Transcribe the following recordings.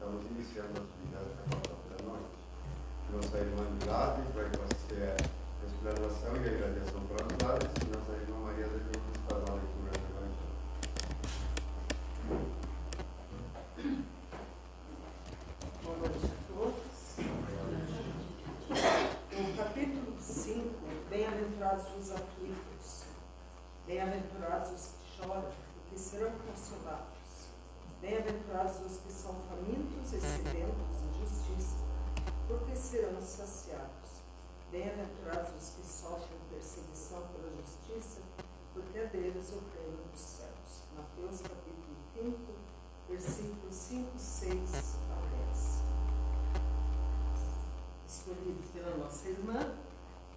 estamos iniciando a atividade da quarta-feira à noite. Nossa irmã Milagre vai fazer a explanação e a irradiação para os lares, e nossa irmã Maria de Jesus fará a leitura do Evangelho. Boa noite a todos. No capítulo 5, bem-aventurados os aflitos, bem-aventurados os que choram, porque serão consolados. Bem-aventurados os que são famintos e sedentos de justiça, porque serão saciados. Bem-aventurados os que sofrem perseguição pela justiça, porque é deles o reino dos céus. Mateus capítulo 5, versículos 5, 6 a 10. Escolhido pela nossa irmã,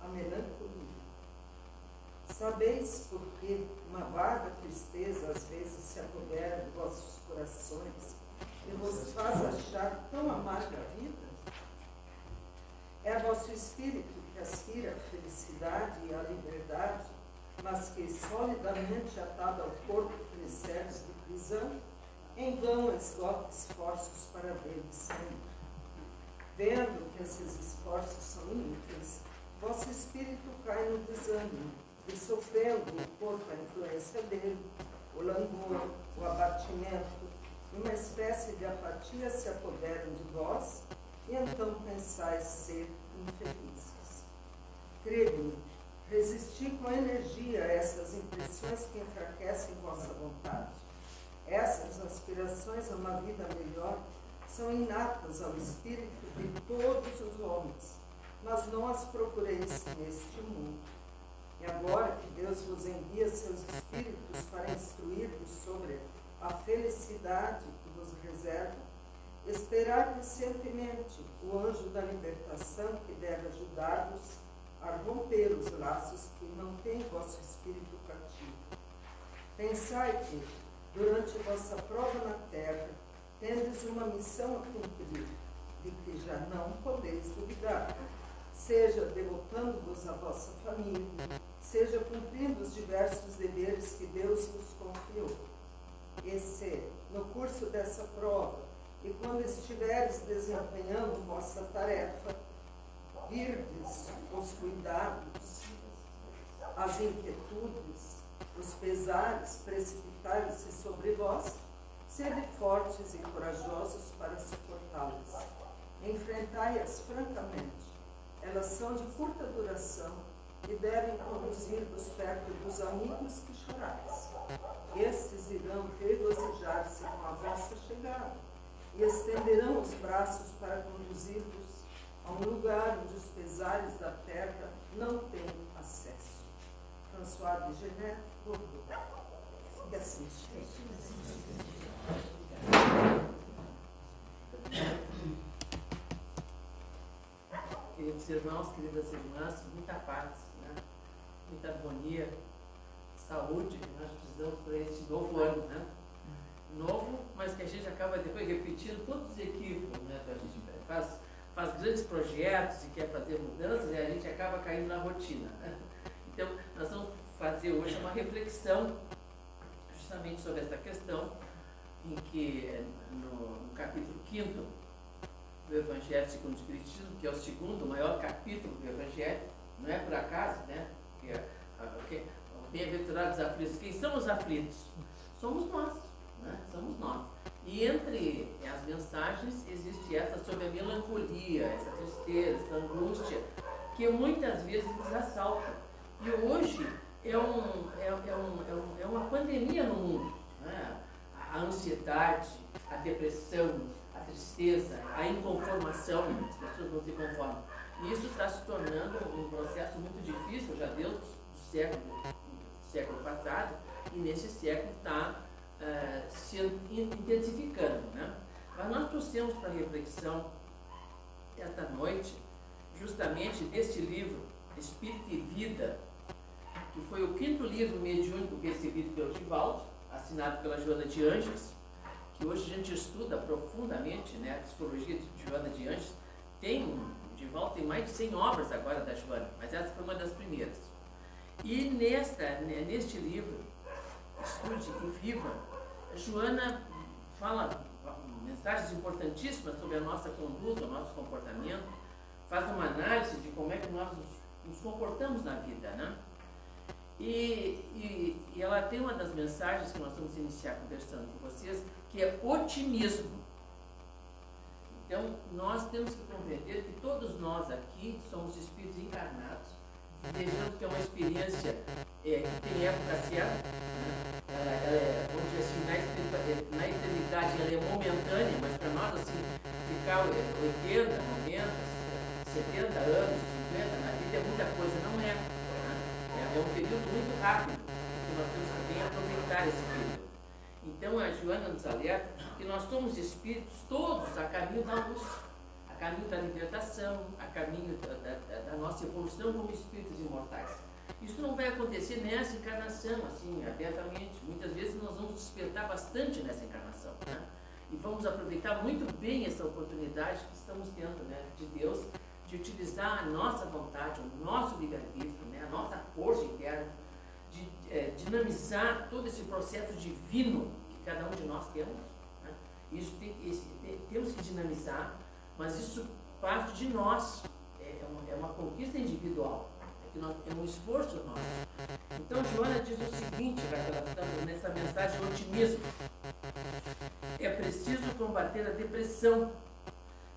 a melancolia. Sabeis por que uma vaga tristeza às vezes se apodera de vossos corações e vos faz achar tão amarga a vida? É vosso espírito que aspira à felicidade e à liberdade, mas que, solidamente atado ao corpo que lhe serve de prisão, em vão esgota esforços para dele sair. Vendo que esses esforços são inúteis, vosso espírito cai no desânimo, e sofrendo o corpo a influência dele, o langor, o abatimento, uma espécie de apatia se apoderam de vós, e então pensais ser infelizes. Crede-me, resisti com energia a essas impressões que enfraquecem vossa vontade. Essas aspirações a uma vida melhor são inatas ao espírito de todos os homens, mas não as procureis neste mundo. E agora que Deus vos envia seus espíritos para instruir-vos sobre a felicidade que vos reserva, esperai pacientemente o anjo da libertação que deve ajudar-vos a romper os laços que mantêm vosso espírito cativo. Pensai que, durante vossa prova na terra, tendes uma missão a cumprir, de que já não podeis duvidar, seja devotando-vos à vossa família, seja cumprindo os diversos deveres que Deus vos confiou. E se, no curso dessa prova, e quando estiveres desempenhando vossa tarefa, virdes os cuidados, as inquietudes, os pesares precipitarem-se sobre vós, sede fortes e corajosos para suportá-las. Enfrentai-as francamente. Elas são de curta duração e devem conduzir-vos perto dos amigos que chorais. Estes irão regozijar-se com a vossa chegada e estenderão os braços para conduzir-vos a um lugar onde os pesares da terra não têm acesso. François de Genève, Bordeaux. E assim Queridos irmãos, queridas irmãs, muita paz, né? Muita harmonia, saúde que nós precisamos para este novo ano, né? Novo, mas que a gente acaba depois repetindo todos os equívocos, né? Que a gente faz grandes projetos e quer fazer mudanças e a gente acaba caindo na rotina, né? Então, nós vamos fazer hoje uma reflexão justamente sobre essa questão, em que no capítulo 5º do Evangelho segundo o Espiritismo, que é o segundo maior capítulo do Evangelho, não é por acaso, né? Bem-aventurados aflitos. Quem são os aflitos? Somos nós, né? Somos nós. E entre as mensagens existe essa sobre a melancolia, essa tristeza, essa angústia, que muitas vezes nos assalta. E hoje é uma pandemia no mundo, né? A ansiedade, a depressão, a tristeza, a inconformação, as pessoas não se conformam. E isso está se tornando um processo muito difícil, já deu do século passado, e nesse século está se intensificando, né? Mas nós trouxemos para reflexão esta noite, justamente deste livro, Espírito e Vida, que foi o 5º livro mediúnico recebido pelo Divaldo, assinado pela Joana de Ângeles, que hoje a gente estuda profundamente, né, a psicologia de Joana de Ângeles. Divaldo tem mais de 100 obras agora da Joana, mas essa foi uma das primeiras. E neste livro, Estude e Viva, a Joana fala mensagens importantíssimas sobre a nossa conduta, o nosso comportamento, faz uma análise de como é que nós nos comportamos na vida, né? E ela tem uma das mensagens que nós vamos iniciar conversando com vocês, que é otimismo. Então, nós temos que compreender que todos nós aqui somos espíritos encarnados, vejamos que é uma experiência que tem época certa, né? Vamos dizer assim, na eternidade ela é momentânea, mas para nós, assim, ficar 80, 90, 70 anos, 50, na vida é muita coisa, não é. Né? É um período muito rápido, que nós temos que bem aproveitar esse período. Então, a Joana nos alerta que nós somos espíritos todos a caminho da luz, a caminho da libertação, a caminho da nossa evolução como espíritos imortais. Isso não vai acontecer nessa encarnação, assim, abertamente. Muitas vezes nós vamos despertar bastante nessa encarnação, né? E vamos aproveitar muito bem essa oportunidade que estamos tendo, né, de Deus, de utilizar a nossa vontade, o nosso livre-arbítrio, né, a nossa força interna, de dinamizar todo esse processo divino que cada um de nós temos. Né? Isso temos que dinamizar, mas isso parte de nós, é uma conquista individual, é um esforço nosso. Então, Joana diz o seguinte, relatando nessa mensagem de otimismo: é preciso combater a depressão,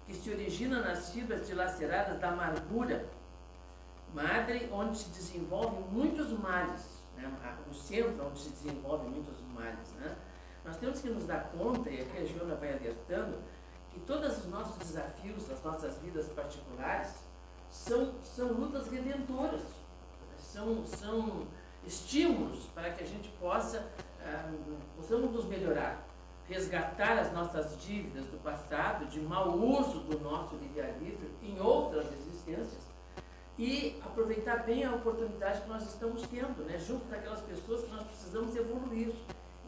que se origina nas fibras dilaceradas da amargura, madre onde se desenvolvem muitos males, né? O centro onde se desenvolvem muitos males. Né? Nós temos que nos dar conta, e aqui a Joana vai alertando, que todos os nossos desafios, as nossas vidas particulares, são lutas redentoras, são estímulos para que a gente possamos nos melhorar, resgatar as nossas dívidas do passado, de mau uso do nosso livre-arbítrio em outras existências, e aproveitar bem a oportunidade que nós estamos tendo, né, junto daquelas pessoas que nós precisamos evoluir.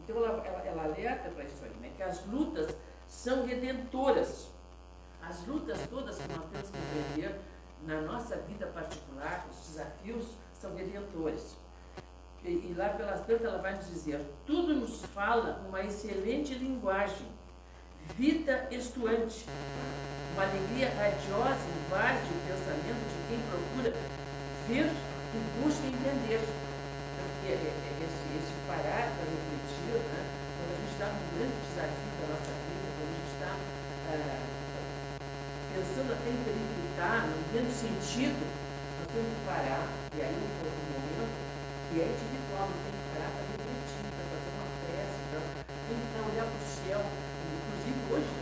Então ela alerta para isso aí, né, que as lutas são redentoras. As lutas todas que nós temos que entender na nossa vida particular, os desafios são redentores. E lá pelas tantas ela vai nos dizer: tudo nos fala uma excelente linguagem, vida estuante, uma alegria radiosa invade o pensamento de quem procura ver e busca entender. Esse parar para refletir, né? Quando a gente está num grande desafio da nossa vida, quando a gente está pensando até em periglitar, não tendo sentido, nós temos que parar, e aí um momento que é individual, não tem que parar para refletir, para fazer uma prece, tem que olhar para o céu. Inclusive hoje,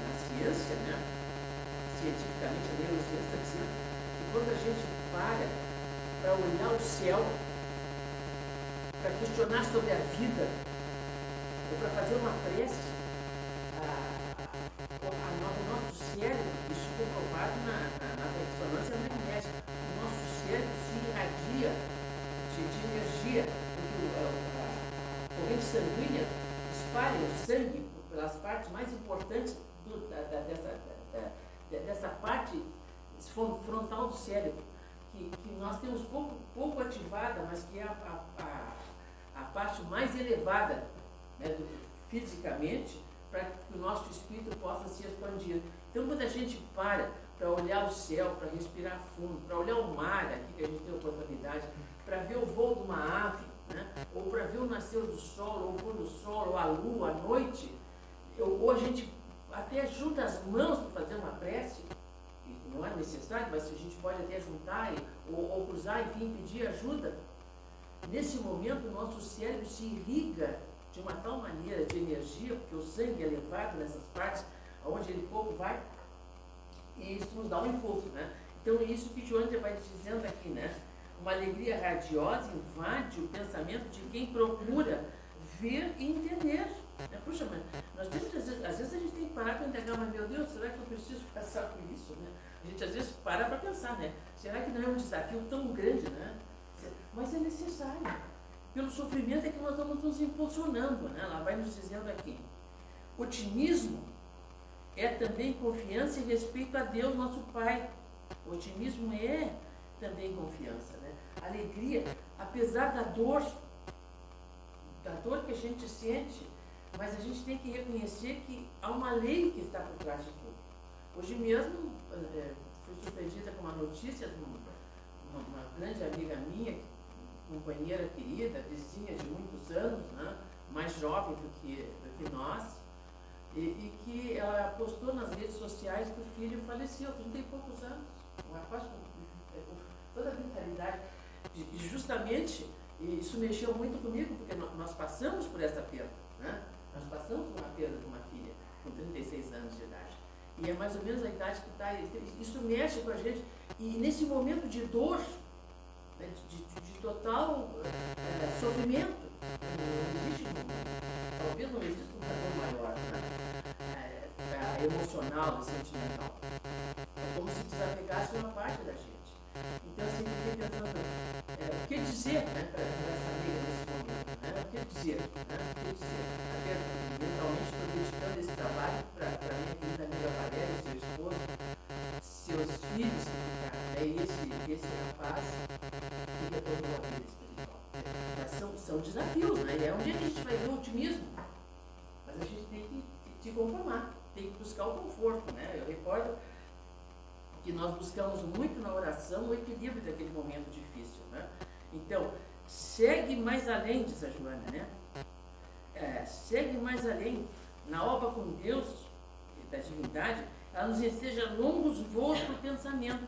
na ciência, né, cientificamente a neurociência está dizendo que quando a gente para olhar o céu, para questionar sobre a vida, ou para fazer uma prece, o nosso cérebro, isso comprovado na ressonância magnética, o nosso cérebro se irradia de energia, porque a corrente sanguínea espalha o sangue pelas partes mais importantes dessa parte frontal do cérebro, que nós temos pouco ativada, mas que é a parte mais elevada, né, fisicamente, para que o nosso espírito possa se expandir. Então, quando a gente para olhar o céu, para respirar fundo, para olhar o mar, aqui que a gente tem oportunidade, para ver o voo de uma ave, né? Ou para ver o nascer do sol, ou o pôr do sol, ou a lua, a noite, ou a gente até junta as mãos para fazer uma prece, não é necessário, mas a gente pode até juntar ou cruzar, enfim, pedir ajuda. Nesse momento, o nosso cérebro se irriga de uma tal maneira de energia, porque o sangue é levado nessas partes aonde ele pouco vai, e isso nos dá um impulso, né? Então, isso que Joana vai dizendo aqui, né? Uma alegria radiosa invade o pensamento de quem procura ver e entender. Puxa, mas nós temos, às vezes a gente tem que parar para entregar, mas meu Deus, será que eu preciso passar por isso, né? A gente às vezes para pensar, né? Será que não é um desafio tão grande, né? Mas é necessário. Pelo sofrimento é que nós vamos nos impulsionando, né? Ela vai nos dizendo aqui: otimismo é também confiança e respeito a Deus, nosso Pai. Otimismo é também confiança, né? Alegria, apesar da dor que a gente sente, mas a gente tem que reconhecer que há uma lei que está por trás de tudo. Hoje mesmo, fui surpreendida com uma notícia de uma grande amiga minha, companheira querida, vizinha de muitos anos, né, mais jovem do que nós, e que ela postou nas redes sociais que o filho faleceu, 30 e poucos anos, um rapaz com toda a vitalidade. E justamente isso mexeu muito comigo, porque nós passamos por essa perda, né? Nós passamos por uma perda de uma filha com 36 anos de idade. E é mais ou menos a idade que está. Isso mexe com a gente. E nesse momento de dor, né, de total sofrimento, não existe, talvez não exista um padrão maior, né? Emocional e sentimental. É como se desapegasse uma parte da gente. Então, assim, eu fiquei pensando, o que dizer, né, para essa amiga nesse momento? Né? O que dizer? Né? O que dizer? Até, mentalmente, estou dedicando esse trabalho para a minha querida amiga Valéria, seu esposo, seus filhos, né? E esse rapaz que retornou à vida espiritual. Mas são desafios, né? É onde a gente vai ver o otimismo. Mas a gente tem que se conformar, tem que buscar o conforto, né? Eu recordo que nós buscamos muito na oração o equilíbrio daquele momento difícil, né? Então, segue mais além, diz a Joana, né? Segue mais além. Na obra com Deus, da divindade, ela nos enseja longos voos para o pensamento.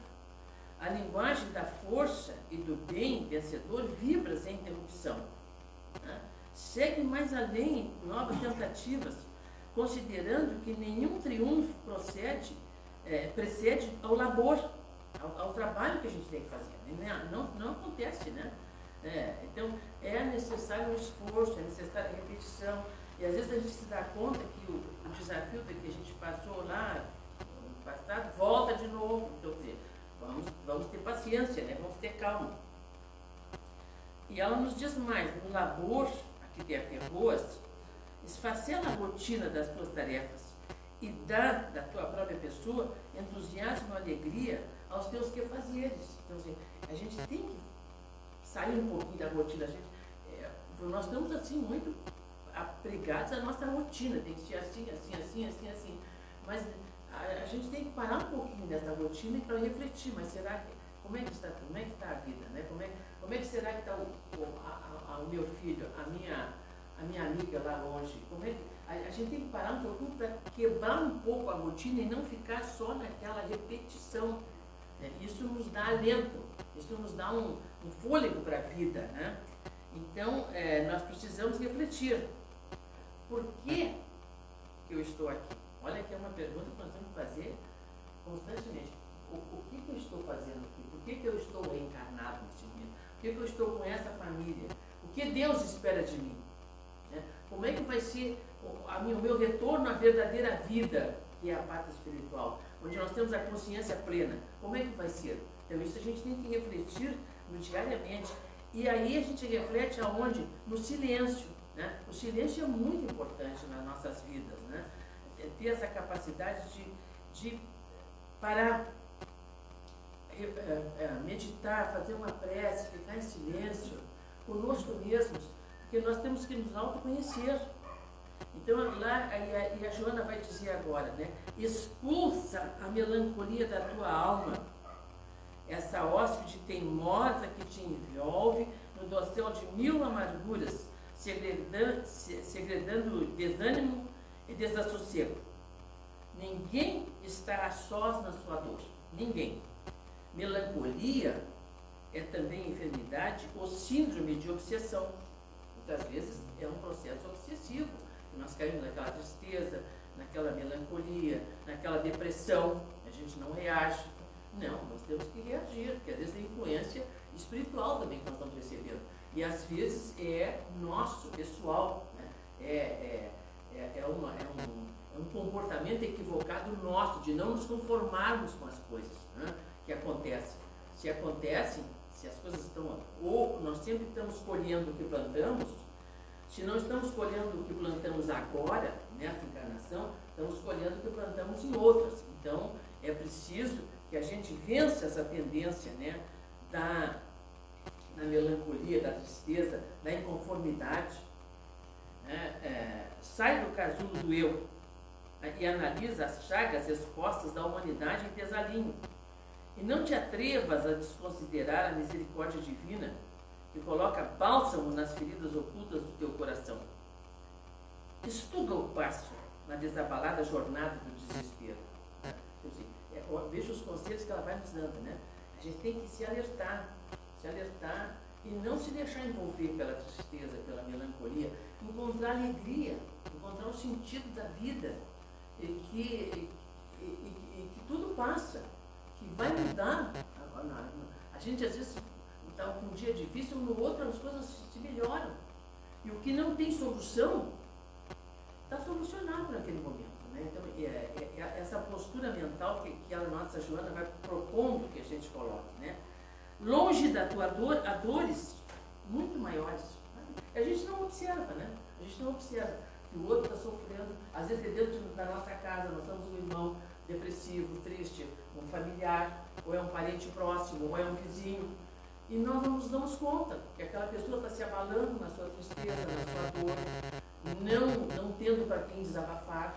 A linguagem da força e do bem vencedor vibra sem interrupção, né? Segue mais além em novas tentativas, considerando que nenhum triunfo precede ao labor, ao trabalho que a gente tem que fazer. Não acontece, né? Então, é necessário um esforço, é necessária a repetição. E às vezes a gente se dá conta que o desafio que a gente passou lá no passado volta de novo. Então, quer dizer, vamos ter paciência, né? Vamos ter calma. E ela nos diz mais: no labor, aqui tem a Ferroas, esfacela a rotina das tuas tarefas e dá da tua própria pessoa entusiasmo e alegria aos teus quefazeres. Então, assim, a gente tem que sair um pouquinho da rotina. Nós estamos assim muito apregados à nossa rotina, tem que ser assim. Mas a gente tem que parar um pouquinho dessa rotina para refletir, mas será que, como é que está a vida, né? Como é que será que está o meu filho, a minha amiga lá longe? Como é que a gente tem que parar um pouquinho para quebrar um pouco a rotina e não ficar só naquela repetição, né? Isso nos dá alento, isso nos dá um fôlego para a vida, né? Então, nós precisamos refletir. Por que eu estou aqui? Olha que é uma pergunta que nós temos que fazer constantemente. O que eu estou fazendo aqui? Por que eu estou reencarnado nesse mundo? Por que eu estou com essa família? O que Deus espera de mim? Né? Como é que vai ser o meu retorno à verdadeira vida, que é a pátria espiritual, onde nós temos a consciência plena? Como é que vai ser? Então, isso a gente tem que refletir diariamente. E aí a gente reflete aonde? No silêncio, né? O silêncio é muito importante nas nossas vidas, né? Ter essa capacidade de parar, meditar, fazer uma prece, ficar em silêncio conosco mesmos, porque nós temos que nos autoconhecer. Então, lá, e a Joana vai dizer agora, né? Expulsa a melancolia da tua alma, essa hóspede teimosa que te envolve no dossel de mil amarguras, segredando desânimo e desassossego. Ninguém está a sós na sua dor. Ninguém. Melancolia é também enfermidade ou síndrome de obsessão. Muitas vezes é um processo obsessivo. Nós caímos naquela tristeza, naquela melancolia, naquela depressão. A gente não reage. Não, nós temos que reagir, porque às vezes é influência espiritual também que nós estamos recebendo. E às vezes é nosso, pessoal, né? É um comportamento equivocado nosso, de não nos conformarmos com as coisas, né, que acontecem. Se acontecem, se as coisas estão... Ou nós sempre estamos colhendo o que plantamos. Se não estamos colhendo o que plantamos agora, nessa encarnação, estamos colhendo o que plantamos em outras. Então, é preciso que a gente vença essa tendência, né, da melancolia, da tristeza, da inconformidade. sai do casulo do eu e analisa as chagas expostas da humanidade em Tesalinho. E não te atrevas a desconsiderar a misericórdia divina que coloca bálsamo nas feridas ocultas do teu coração. Estuda o passo na desabalada jornada do desespero. Veja os conselhos que ela vai nos dando, né? A gente tem que se alertar e não se deixar envolver pela tristeza, pela melancolia, encontrar alegria, encontrar o sentido da vida, e que tudo passa, que vai mudar. A gente às vezes está com um dia difícil, no outro as coisas se melhoram. E o que não tem solução, está solucionado naquele momento. Né? Então, essa postura mental que a nossa Joana vai propondo que a gente coloque. Né? Longe da tua dor, há dores muito maiores. Né? A gente não observa, né? A gente não observa que o outro está sofrendo. Às vezes é dentro da nossa casa, nós somos um irmão depressivo, triste, um familiar, ou é um parente próximo, ou é um vizinho. E nós não nos damos conta que aquela pessoa está se abalando na sua tristeza, na sua dor, não tendo para quem desabafar.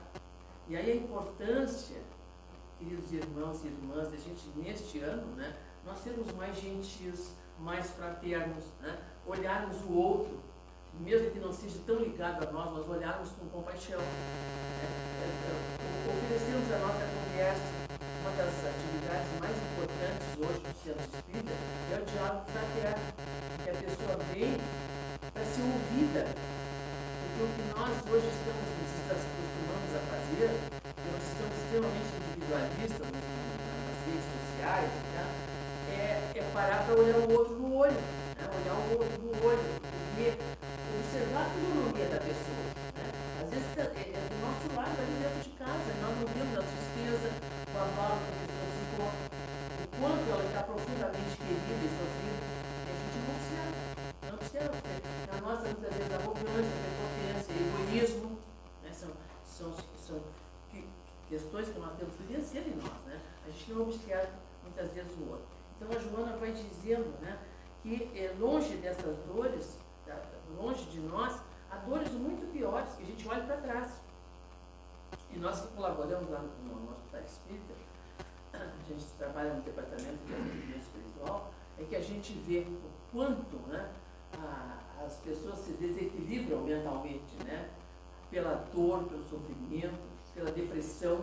E aí a importância, queridos irmãos e irmãs, a gente neste ano, né, nós sermos mais gentis, mais fraternos, né, olharmos o outro, mesmo que não seja tão ligado a nós olharmos com compaixão, oferecermos a nossa conversa. Uma das atividades mais importantes hoje do Centro Espírita é o diálogo fraterno, que a pessoa vem para ser ouvida. Porque o que nós hoje nos acostumamos a fazer, nós estamos extremamente individualistas nas redes sociais, né? É parar para olhar o outro no olho, né? Olhar o outro no olho, ver, observar a fisionomia da pessoa. Né? Às vezes é do nosso lado, ali dentro de casa, nós não vemos a tristeza, o abalo que a pessoa se encontra, o quanto ela está profundamente ferida e sofrida, e a gente não observa. Não observa, na nossa, muitas vezes, arrogância, prepotência, egoísmo, né? São questões que nós temos que vencer em nós, né? A gente não observa muitas vezes o outro. Então a Joana vai dizendo, né, que longe dessas dores, longe de nós, há dores muito piores, que a gente olha para trás. E nós que colaboramos lá no Hospital Espírita, a gente trabalha no departamento de atendimento espiritual, é que a gente vê o quanto, né, as pessoas se desequilibram mentalmente, né, pela dor, pelo sofrimento, pela depressão,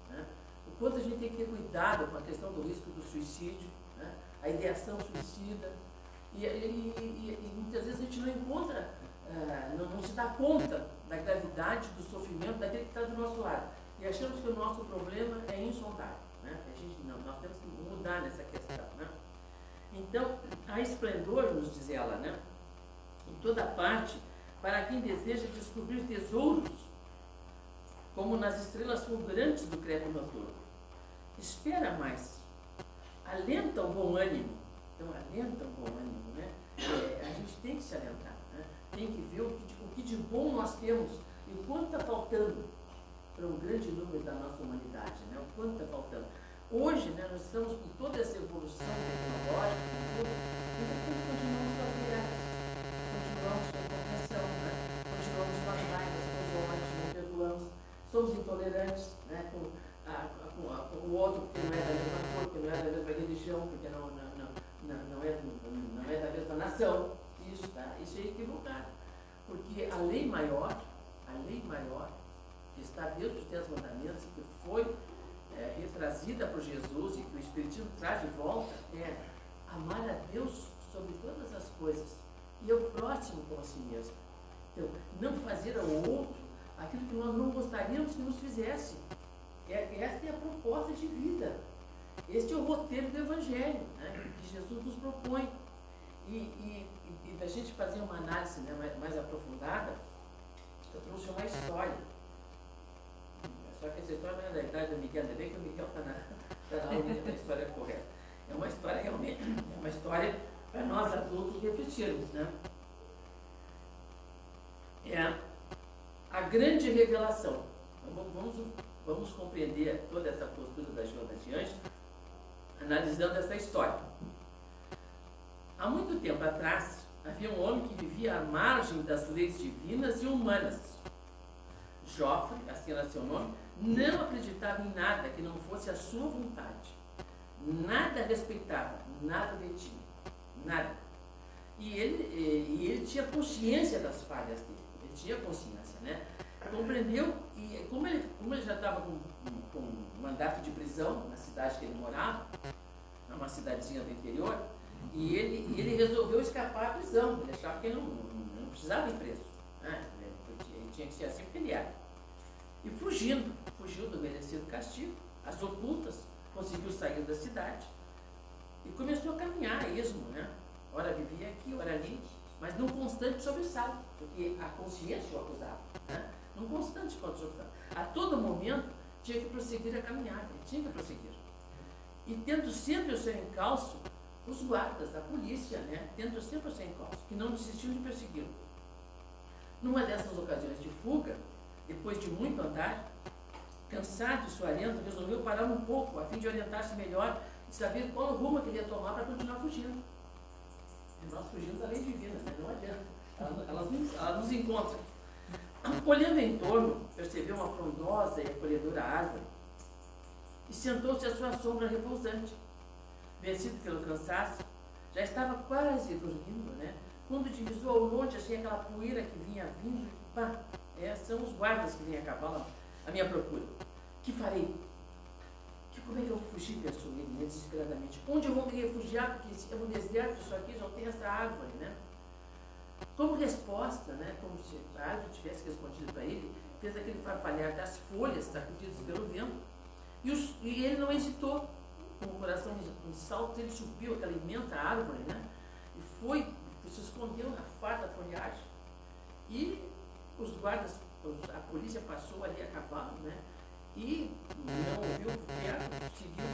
né, o quanto a gente tem que ter cuidado com a questão do risco do suicídio, né, a ideação suicida, e muitas vezes a gente não encontra, não se dá conta da gravidade do sofrimento daquele que está do nosso lado. E achamos que o nosso problema é insondável. Né? Nós temos que mudar nessa questão. Né? Então, há esplendor, nos diz ela, né? Em toda parte, para quem deseja descobrir tesouros, como nas estrelas fulgurantes do credo noturno. Espera mais. Alenta o bom ânimo. Então, alenta o bom ânimo. Né? A gente tem que se alentar. Né? Tem que ver o que de bom nós temos e o quanto está faltando para um grande número da nossa humanidade. Né? O quanto está faltando. Hoje, né, nós estamos com toda essa evolução tecnológica, ainda continuamos com as guerras, continuamos com a compreensão, né? Continuamos com as raias, com os ódios, não perdoamos, somos intolerantes, né, com o outro que não é da mesma cor, que não é da mesma religião, porque não é da mesma nação. Isso é equivocado. Porque a lei maior, que está dentro dos 10 mandamentos, que foi retrazida por Jesus e que o Espiritismo traz de volta, é amar a Deus sobre todas as coisas e ao próximo como a si mesmo. Então, não fazer ao outro aquilo que nós não gostaríamos que nos fizesse. Esta é a proposta de vida. Este é o roteiro do Evangelho, né, que Jesus nos propõe. E para a gente fazer uma análise, né, mais aprofundada, eu trouxe uma história. Só que essa história não é da idade do Miguel, ainda bem que o Miguel está na linha da história correta. É uma história realmente, é uma história para nós adultos refletirmos, né? É a grande revelação. Vamos compreender toda essa postura da Joana de Ângeles, analisando essa história. Há muito tempo atrás, havia um homem que vivia à margem das leis divinas e humanas. Joffre, assim era seu nome, não acreditava em nada que não fosse a sua vontade. Nada respeitava, nada detinha, nada. E ele tinha consciência das falhas dele, ele tinha consciência, né? Compreendeu, e como ele já estava com mandato de prisão na cidade que ele morava, numa cidadezinha do interior, e ele resolveu escapar à prisão. Ele achava que ele não precisava ir preso, né? Ele tinha que ser assim porque ele era. E fugiu do merecido castigo, às ocultas, conseguiu sair da cidade e começou a caminhar a esmo, né? Ora vivia aqui, ora ali, mas num constante sobressalto, porque a consciência o acusava, né? Num constante sobressalto. A todo momento tinha que prosseguir a caminhada, ele tinha que prosseguir. E tendo sempre o seu encalço, os guardas, a polícia, né? Tendo sempre o seu encalço, que não desistiam de persegui-lo. Numa dessas ocasiões de fuga, depois de muito andar, cansado e suarento, resolveu parar um pouco, a fim de orientar-se melhor e saber qual o rumo que ele ia tomar para continuar fugindo. E nós fugimos da lei divina, né? Não adianta. Ela nos encontra. Olhando em torno, percebeu uma frondosa e acolhedora árvore e sentou-se à sua sombra repousante. Vencido pelo cansaço, já estava quase dormindo, né? Quando divisou ao longe, achei aquela poeira que vinha vindo e pá, são os guardas que vêm a cavalo à minha procura. Que farei? Como é que eu vou fugir? Pensou ele, né, desesperadamente. Onde eu vou me refugiar? Porque é um deserto, isso aqui já tem essa árvore, né? Como resposta, né, como se a árvore tivesse respondido para ele, fez aquele farfalhar das folhas sacudidas pelo vento, e ele não hesitou. Com o coração em saltos, ele subiu aquela imensa árvore, né? E se escondeu na farda folhagem. E os guardas, a polícia passou ali a cavalo, né? E não ouviu o perto, seguiu,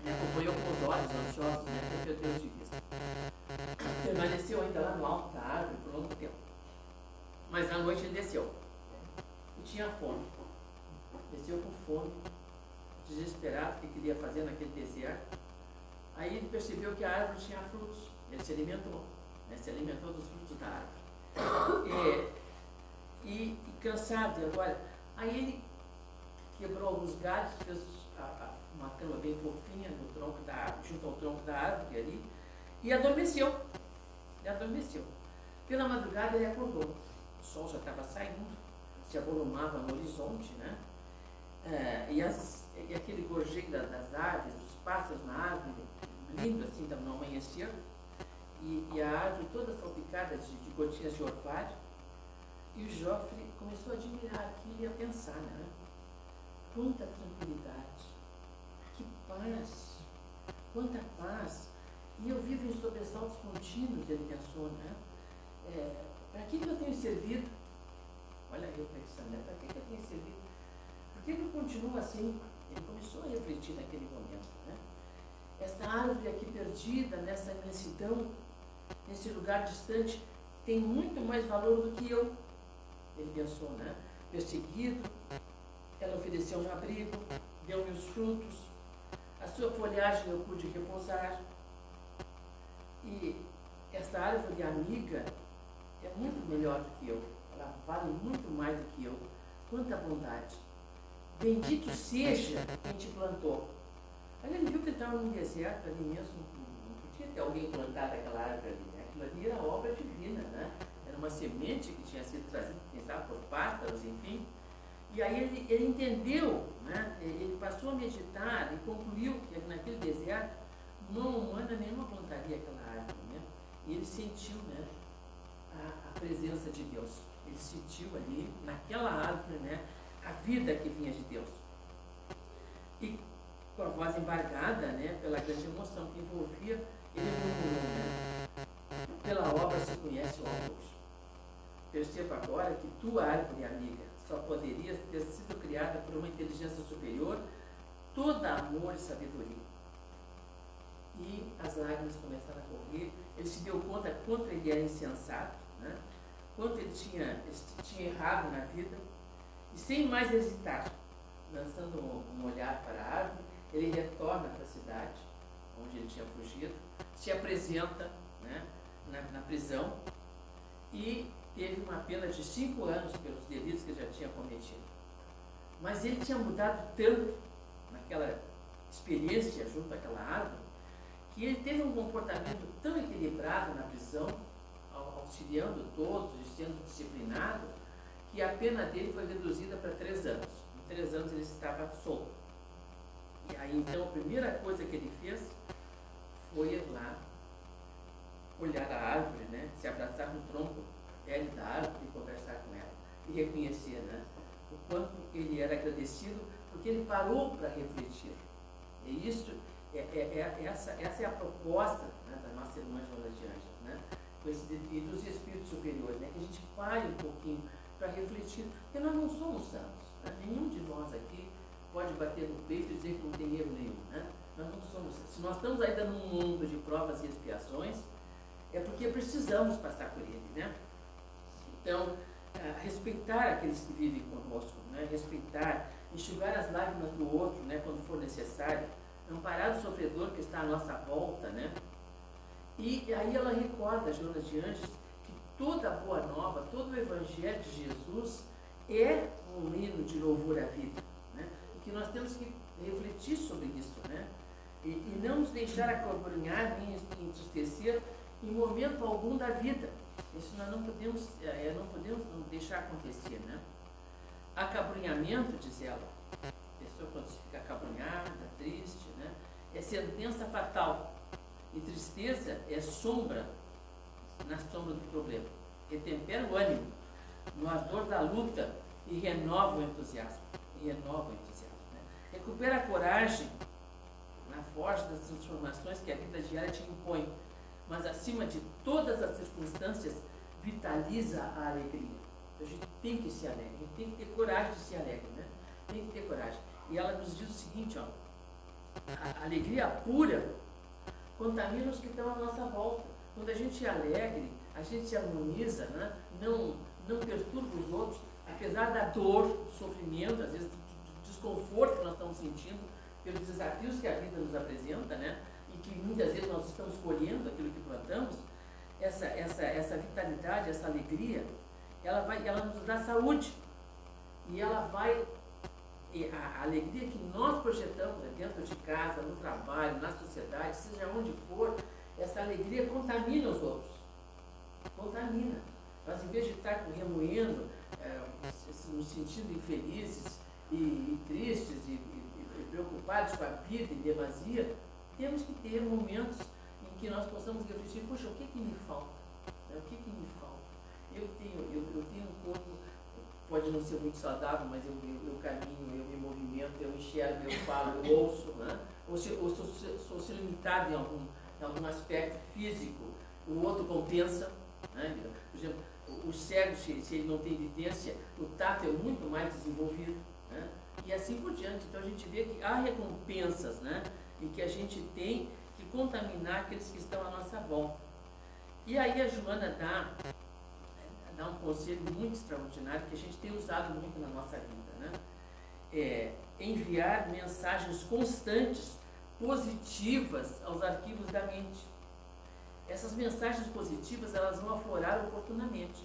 acompanhou com os olhos ansiosos, né? Perdeu de vista. Permaneceu ainda lá no alto da árvore por longo tempo. Mas à noite ele desceu. E tinha fome. Desceu com fome, desesperado, o que queria fazer naquele deserto. Aí ele percebeu que a árvore tinha frutos. Ele se alimentou, né? Se alimentou dos frutos da árvore. E cansado, e agora, aí ele quebrou alguns galhos, fez uma cama bem fofinha no tronco da árvore, junto ao tronco da árvore ali, e adormeceu. Pela madrugada ele acordou. O sol já estava saindo, se avolumava no horizonte, né? E aquele gorjeio das árvores, dos pássaros na árvore, lindo assim, no amanhecer, e a árvore toda salpicada de gotinhas de orvalho. E o Joffre começou a admirar aquilo e a pensar, né? Quanta tranquilidade, que paz, quanta paz. E eu vivo em sobressaltos contínuos, ele pensou, né? Para que eu tenho servido? Olha eu pensando, né? Para que eu tenho servido? Por que eu continuo assim? Ele começou a refletir naquele momento, né? Esta árvore aqui perdida, nessa imensidão, nesse lugar distante, tem muito mais valor do que eu. Ele pensou, né? Perseguido, ela ofereceu um abrigo, deu-me os frutos, a sua folhagem eu pude repousar. E essa árvore amiga é muito melhor do que eu, ela vale muito mais do que eu. Quanta bondade! Bendito seja quem te plantou. Aí ele viu que ele estava num deserto ali mesmo, não podia ter alguém plantado aquela árvore ali, né? Aquilo ali era obra divina, né? Era uma semente que tinha sido trazida, quem sabe, por pássaros, enfim. E aí ele entendeu, né? Ele passou a meditar e concluiu que naquele deserto, mão humana nenhuma plantaria aquela árvore, né? E ele sentiu, né, a presença de Deus. Ele sentiu ali, naquela árvore, né, a vida que vinha de Deus. E com a voz embargada, né, pela grande emoção que envolvia, ele murmurou, né? Pela obra se conhece o autor. Percebo agora que tua árvore amiga só poderias ter sido criada por uma inteligência superior, toda amor e sabedoria. E as lágrimas começaram a correr. Ele se deu conta quanto ele era insensato, né? Quanto ele tinha errado na vida. E sem mais hesitar, lançando um olhar para a árvore, ele retorna para a cidade, onde ele tinha fugido, se apresenta, né, na prisão e teve uma pena de 5 anos pelos delitos que ele já tinha cometido. Mas ele tinha mudado tanto naquela experiência junto àquela árvore, que ele teve um comportamento tão equilibrado na prisão, auxiliando todos e sendo disciplinado, que a pena dele foi reduzida para 3 anos. Em 3 anos ele estava solto. E aí então a primeira coisa que ele fez foi ir lá, olhar a árvore, né, se abraçar no tronco velho da árvore e conversar com ela. E reconhecer, né, o quanto ele era agradecido, porque ele parou para refletir. E isso, essa é a proposta, né, da nossa irmã Joana de Ângeles, né, e dos espíritos superiores, né, que a gente pare um pouquinho para refletir, porque nós não somos santos, né? Nenhum de nós aqui pode bater no peito e dizer que não tem erro nenhum, né? Nós não somos santos. Se nós estamos ainda num mundo de provas e expiações, é porque precisamos passar por ele, né? Então, respeitar aqueles que vivem conosco, né? Respeitar, enxugar as lágrimas do outro, né, quando for necessário, amparar o sofredor que está à nossa volta, né? E aí ela recorda, Joana de Ângeles, que toda a boa nova, todo o evangelho de Jesus é um hino de louvor à vida, né? E que nós temos que refletir sobre isso, né? E não nos deixar acabrunhar nem entristecer em momento algum da vida. Isso nós não podemos deixar acontecer, né? Acabrunhamento, diz ela, a pessoa quando se fica acabrunhada, triste, né, é sentença fatal. E tristeza é sombra na sombra do problema. Retempera o ânimo no ardor da luta e renova o entusiasmo. Né? Recupera a coragem na força das transformações que a vida diária te impõe. Mas, acima de todas as circunstâncias, vitaliza a alegria. A gente tem que ser alegre, a gente tem que ter coragem de ser alegre, né? Tem que ter coragem. E ela nos diz o seguinte, ó, a alegria pura contamina os que estão à nossa volta. Quando a gente é alegre, a gente se harmoniza, né? Não perturba os outros, apesar da dor, do sofrimento, às vezes do desconforto que nós estamos sentindo, pelos desafios que a vida nos apresenta, né? E que muitas vezes nós estamos colhendo aquilo que plantamos. Essa vitalidade, essa alegria, ela nos dá saúde. E ela vai, a alegria que nós projetamos dentro de casa, no trabalho, na sociedade, seja onde for, essa alegria contamina os outros. Contamina. Nós, em vez de estar remoendo, nos sentindo infelizes e tristes e preocupados com a vida em demasia, temos que ter momentos em que nós possamos refletir, puxa, o que me falta? O que me falta? Eu tenho um corpo, pode não ser muito saudável, mas eu caminho, eu me movimento, eu enxergo, eu falo, eu ouço, né? Ou sou limitado em algum aspecto físico, o outro compensa, né? Por exemplo, o cego, se ele não tem evidência, o tato é muito mais desenvolvido, né? E assim por diante. Então a gente vê que há recompensas, né? E que a gente tem que contaminar aqueles que estão à nossa volta. E aí a Joana dá um conselho muito extraordinário que a gente tem usado muito na nossa vida, né? Enviar mensagens constantes, positivas aos arquivos da mente. Essas mensagens positivas, elas vão aflorar oportunamente.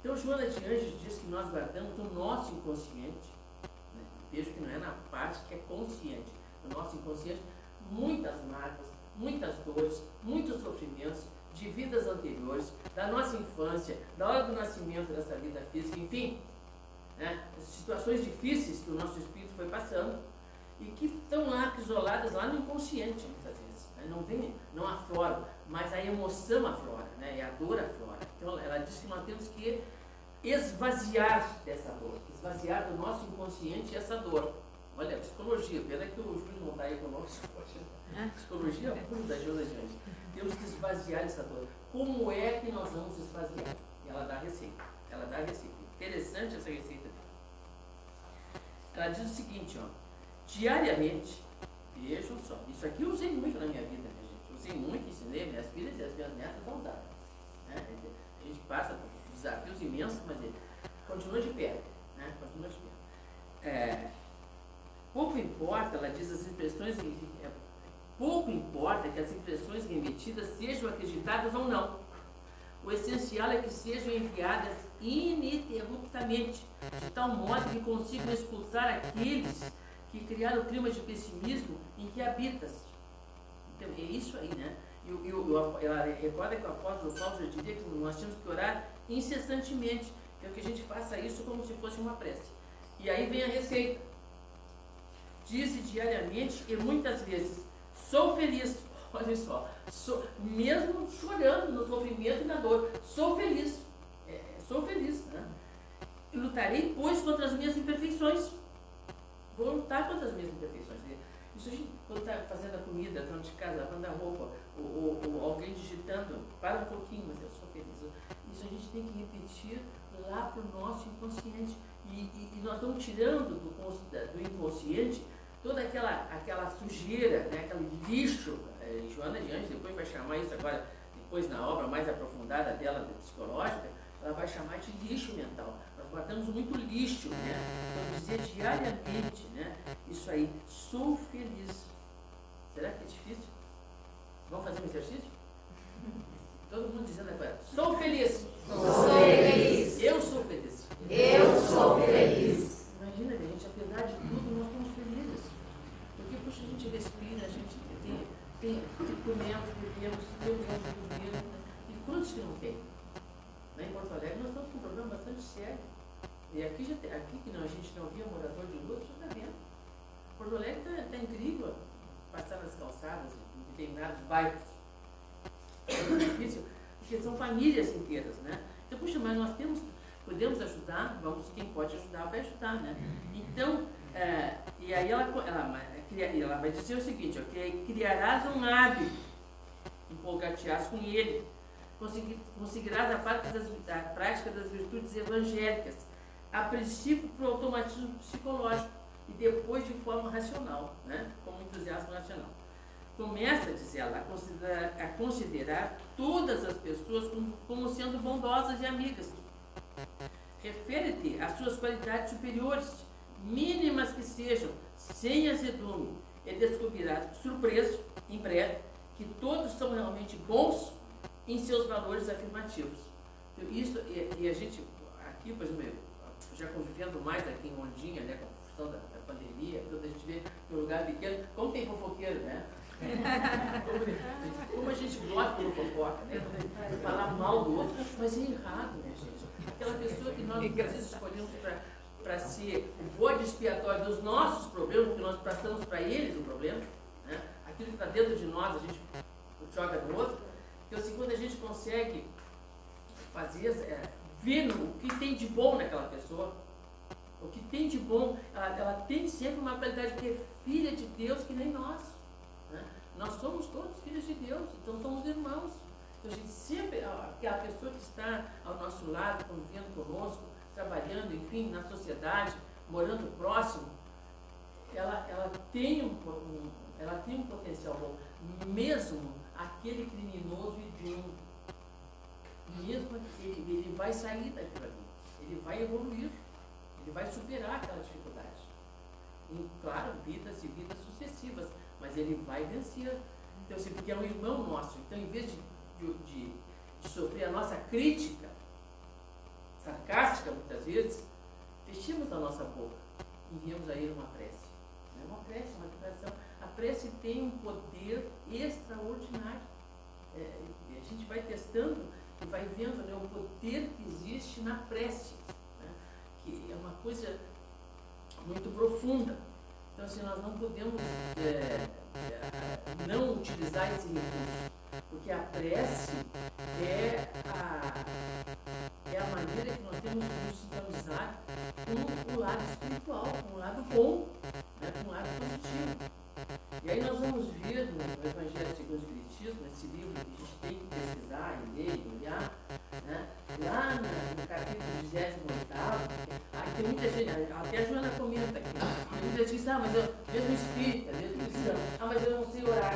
Então Joana de Ângeles diz que nós guardamos o nosso inconsciente, né? Vejo que não é na parte que é consciente, o nosso inconsciente, muitas marcas, muitas dores, muitos sofrimentos de vidas anteriores, da nossa infância, da hora do nascimento dessa vida física, enfim, né? Situações difíceis que o nosso espírito foi passando e que estão lá, isoladas lá no inconsciente, muitas vezes, né? Não afloram, mas a emoção aflora, né? E a dor aflora. Então ela diz que nós temos que esvaziar dessa dor, esvaziar do nosso inconsciente essa dor. Olha, psicologia, pena que o Júlio não está aí conosco hoje. Psicologia pura da Joana de Ângeles. Temos que esvaziar essa dor. Como é que nós vamos esvaziar? E ela dá a receita. Interessante essa receita. Ela diz o seguinte, ó, diariamente, vejam só, isso aqui eu usei muito na minha vida, minha gente. Usei muito, ensinei minhas filhas e as minhas netas a usar. Né? A gente passa por desafios imensos, mas continua de pé. Né? Continua de pé. Pouco importa, ela diz, as impressões, pouco importa que as impressões remetidas sejam acreditadas ou não. o essencial é que sejam enviadas ininterruptamente, de tal modo que consigam expulsar aqueles que criaram o clima de pessimismo em que habitas. Então, é isso aí, né? Ela recorda que o apóstolo Paulo já diria que nós temos que orar incessantemente, que é que a gente faça isso como se fosse uma prece. E aí vem a receita. Dize diariamente e muitas vezes, sou feliz. Olha só, mesmo chorando no sofrimento e na dor, sou feliz. Sou feliz, né? E lutarei, pois, contra as minhas imperfeições. Vou lutar contra as minhas imperfeições. Isso a gente, quando está fazendo a comida, dentro de casa, lavando a roupa, ou alguém digitando, para um pouquinho, mas eu sou feliz. Isso a gente tem que repetir lá para o nosso inconsciente. E nós estamos tirando do inconsciente toda aquela sujeira, né, aquele lixo. Joana de Anjos depois vai chamar isso agora, depois na obra mais aprofundada dela, psicológica, ela vai chamar de lixo mental. Nós guardamos muito lixo, né? Vamos dizer diariamente, né? Isso aí, sou feliz. Será que é difícil? Vamos fazer um exercício? Todo mundo dizendo agora, sou feliz. Sou feliz. Eu sou feliz. Eu sou feliz. Imagina, gente, apesar de tudo, nós estamos felizes. Porque, puxa, a gente respira, a gente comemos, bebemos, temos onde viver, né? E quantos que não tem? Lá em Porto Alegre nós estamos com um problema bastante sério. E aqui que não, a gente não via morador de rua, você está vendo. Porto Alegre está incrível passar nas calçadas, em determinados bairros. É difícil, porque são famílias inteiras, né? Então, puxa, mas nós podemos ajudar, quem pode ajudar vai ajudar, né? Então, e aí ela vai dizer o seguinte, ok? Criarás um hábito, empolgar-te-ás com ele, conseguirás a prática das virtudes evangélicas, a princípio por automatismo psicológico e depois de forma racional, né? Como entusiasmo racional. Começa, diz ela, a considerar todas as pessoas como sendo bondosas e amigas. Refere-te às suas qualidades superiores, mínimas que sejam, sem azedume, e descobrirás, surpreso, em breve, que todos são realmente bons em seus valores afirmativos. Então, isso, e a gente, aqui, por exemplo, já convivendo mais aqui em Ondinha, né, com a questão da pandemia, quando a gente vê um lugar pequeno, como tem fofoqueiro, né? Como a gente gosta de fofoca, né? Falar mal do outro, mas é errado, né, gente? Aquela pessoa que nós às vezes escolhemos para ser o bode expiatório dos nossos problemas, porque nós passamos para eles o problema, né? Aquilo que está dentro de nós, a gente joga no outro. Então, assim, quando a gente consegue fazer, ver o que tem de bom naquela pessoa, o que tem de bom, ela tem sempre uma qualidade, porque é filha de Deus que nem nós. Né? Nós somos todos filhos de Deus, então somos irmãos. Então, a gente sempre, aquela pessoa que está ao nosso lado, convivendo conosco, trabalhando, enfim, na sociedade, morando próximo, ela tem um potencial bom, mesmo aquele criminoso hediondo, mesmo ele vai sair daquilo ali, ele vai evoluir, ele vai superar aquela dificuldade. E, claro, vidas e vidas sucessivas, mas ele vai vencer. Então, assim, porque é um irmão nosso. Então, em vez de sofrer a nossa crítica, sarcástica muitas vezes, fechamos a nossa boca e enviamos a ele uma prece. Uma prece, uma oração. A prece tem um poder extraordinário. A gente vai testando e vai vendo, né, o poder que existe na prece, né, que é uma coisa muito profunda. Então, assim, nós não podemos não utilizar esse recurso, porque a prece é a maneira que nós temos de nos sintonizar com o lado espiritual, com o lado bom, né, com o lado positivo. E aí nós vamos ver no Evangelho segundo o Espiritismo, esse livro que a gente tem que pesquisar, ler, olhar, né, lá no capítulo 28, tem muita gente, até a Joana comenta aqui, tem muita gente que diz, mas eu, mesmo espírita, mesmo cristão, mas eu não sei orar.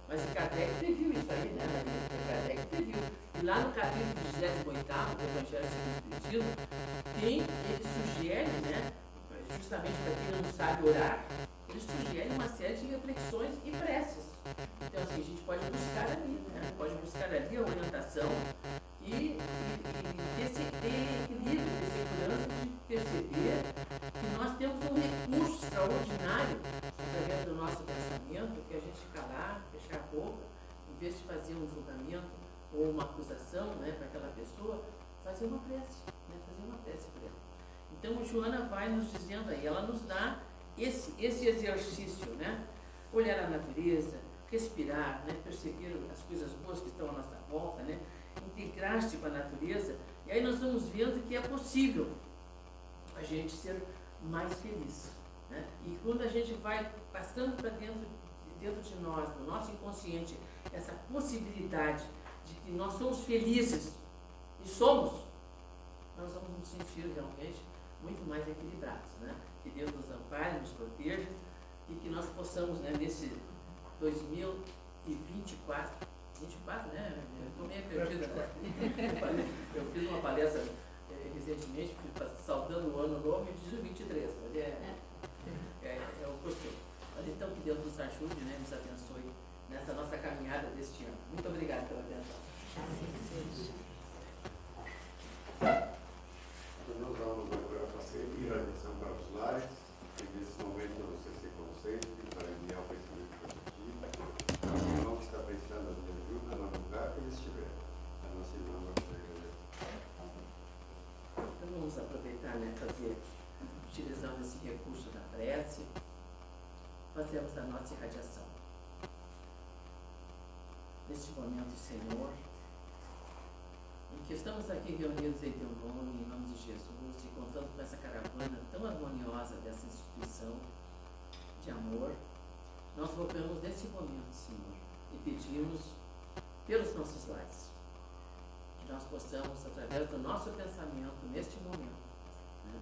Mas o Kardec previu isso aí, né? Kardec previu. E lá no capítulo 28 do Evangelho segundo o Espiritismo, ele sugere, né, justamente para quem não sabe orar, ele sugere uma série de reflexões e preces. Então, assim, a gente pode buscar ali, né? Pode buscar ali a orientação e ter equilíbrio, ter segurança de perceber que nós temos um recurso extraordinário através do nosso pensamento, que a gente calar, fechar a boca, em vez de fazer um julgamento ou uma acusação, né, para aquela pessoa, fazer uma prece, né? Fazer uma prece para ela. Então, Joana vai nos dizendo aí, ela nos dá esse exercício, né? Olhar a natureza, respirar, né? Perceber as coisas boas que estão à nossa volta, né? Integrar-se com a natureza, e aí nós vamos vendo que é possível a gente ser mais feliz, né? E quando a gente vai passando para dentro de nós, do nosso inconsciente, essa possibilidade de que nós somos felizes, e somos, nós vamos nos sentir realmente muito mais equilibrados, né? Que Deus nos ampare, nos proteja e que nós possamos, né, nesse 2024, 24, né? Eu estou meio perdida, né? Eu fiz uma palestra recentemente, saudando o ano novo e diz o 23, é o costume. Mas então que Deus nos ajude, né, nos abençoe nessa nossa caminhada deste ano. Muito obrigada pela atenção. Nós vamos agora fazer irradiação para os lares, e nesse momento você se concentre para enviar o pensamento positivo. O irmão que está precisando de ajuda no lugar que ele estiver. A nossa irmã vai fazer. Então vamos aproveitar, né, utilizando esse recurso da prece, fazemos a nossa irradiação. Neste momento, Senhor, em que estamos aqui reunidos em Teu nome, em nome de Jesus, e contando com essa caravana tão harmoniosa dessa instituição de amor, nós voltamos nesse momento, Senhor, e pedimos pelos nossos lares, que nós possamos, através do nosso pensamento, neste momento, né,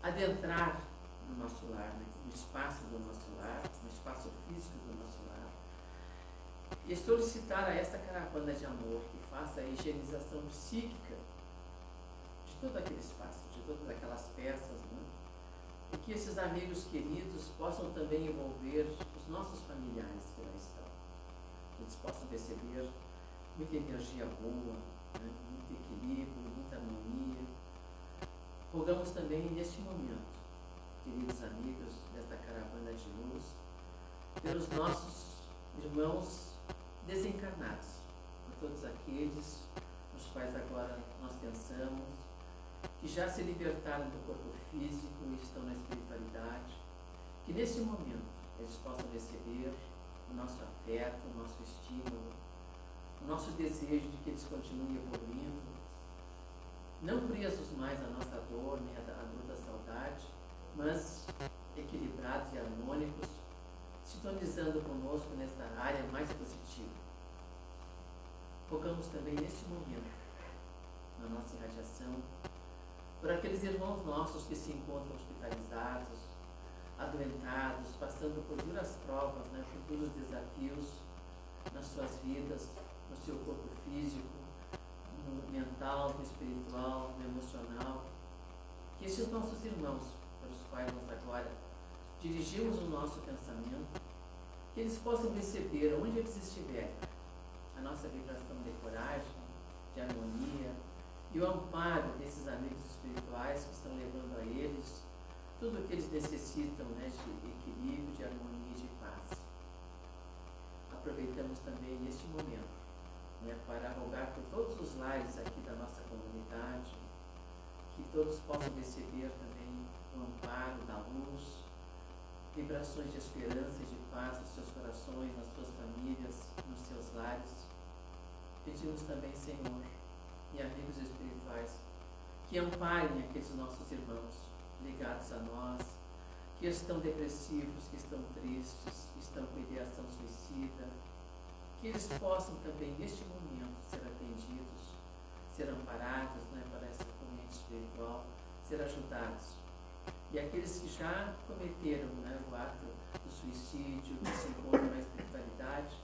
adentrar no nosso lar, né, no espaço do nosso lar, no espaço físico do nosso lar, e solicitar a essa caravana de amor que faça a higienização psíquica de todo aquele espaço, de todas aquelas peças, né? E que esses amigos queridos possam também envolver os nossos familiares que lá estão, que eles possam receber muita energia boa, né? Muito equilíbrio, muita harmonia. Rogamos também neste momento, queridos amigos desta caravana de luz, pelos nossos irmãos desencarnados, por todos aqueles nos quais agora nós pensamos, que já se libertaram do corpo físico e estão na espiritualidade, que nesse momento eles possam receber o nosso afeto, o nosso estímulo, o nosso desejo de que eles continuem evoluindo, não presos mais à nossa dor, nem à dor da saudade, mas equilibrados e harmônicos, sintonizando conosco nesta área mais positiva. Rogamos também neste momento, na nossa irradiação, por aqueles irmãos nossos que se encontram hospitalizados, adoentados, passando por duras provas, né, por duros desafios nas suas vidas, no seu corpo físico, no mental, no espiritual, no emocional. Que esses nossos irmãos, pelos quais nós agora dirigimos o nosso pensamento, que eles possam receber, onde eles estiverem, a nossa vibração de coragem, de harmonia e o amparo desses amigos espirituais que estão levando a eles tudo o que eles necessitam, né, de equilíbrio, de harmonia e de paz. Aproveitamos também este momento, né, para rogar por todos os lares aqui da nossa comunidade, que todos possam receber também o amparo da luz, vibrações de esperança e de paz nos seus corações, nas suas famílias, nos seus lares. Pedimos também, Senhor, e amigos espirituais, que amparem aqueles nossos irmãos ligados a nós, que estão depressivos, que estão tristes, que estão com ideação suicida, que eles possam também, neste momento, ser atendidos, ser amparados, né, para essa corrente espiritual, ser ajudados. E aqueles que já cometeram, né, o ato do suicídio, que se encontram na espiritualidade,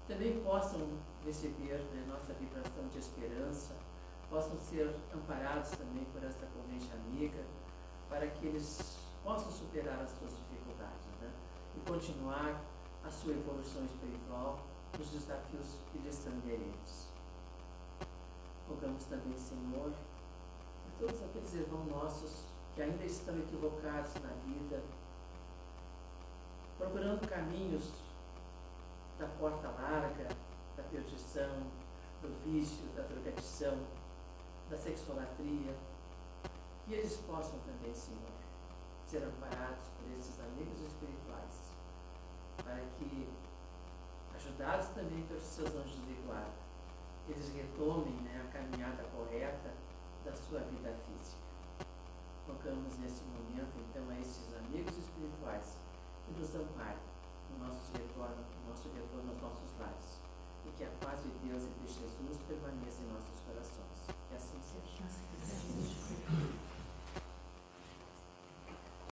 também possam receber, né, nossa vibração de esperança, possam ser amparados também por essa corrente amiga, para que eles possam superar as suas dificuldades. continuar a sua evolução espiritual nos desafios que lhes são inerentes. Rogamos também, Senhor, a todos aqueles irmãos nossos que ainda estão equivocados na vida, procurando caminhos da porta larga, da perdição, do vício, da drogadição, da sexolatria, que eles possam também, Senhor, ser amparados por esses amigos espirituais, para que, ajudados também pelos seus anjos de guarda, eles retomem, né, a caminhada correta da sua vida física. Rogamos nesse momento, então, a esses amigos espirituais que nos amparem no nosso retorno aos nossos lares, e que a paz de Deus e de Jesus permaneça em nossos corações. Que assim seja.